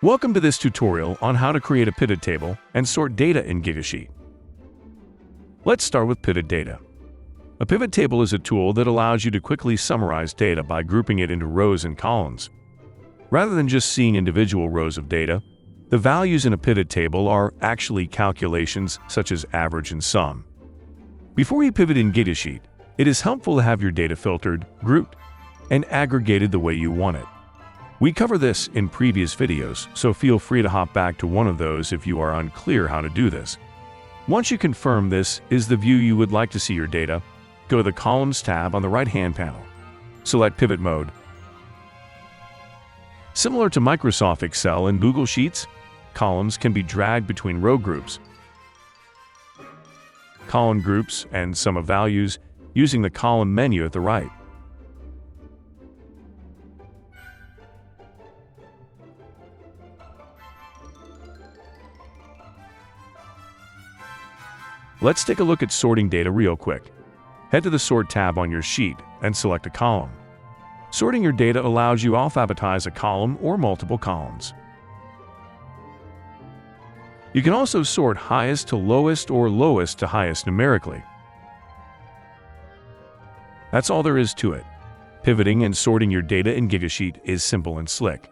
Welcome to this tutorial on how to create a pivot table and sort data in Gigasheet. Let's start with pivot data. A pivot table is a tool that allows you to quickly summarize data by grouping it into rows and columns. Rather than just seeing individual rows of data, the values in a pivot table are actually calculations such as average and sum. Before you pivot in Gigasheet, it is helpful to have your data filtered, grouped, and aggregated the way you want it. We cover this in previous videos, so feel free to hop back to one of those if you are unclear how to do this. Once you confirm this is the view you would like to see your data, go to the Columns tab on the right-hand panel. Select Pivot Mode. Similar to Microsoft Excel and Google Sheets, columns can be dragged between row groups, column groups, and sum of values using the column menu at the right. Let's take a look at sorting data real quick. Head to the Sort tab on your sheet and select a column. Sorting your data allows you to alphabetize a column or multiple columns. You can also sort highest to lowest or lowest to highest numerically. That's all there is to it. Pivoting and sorting your data in Gigasheet is simple and slick.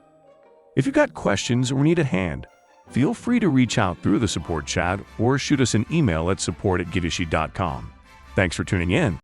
If you've got questions or need a hand, feel free to reach out through the support chat or shoot us an email at support@gigasheet.com. Thanks for tuning in.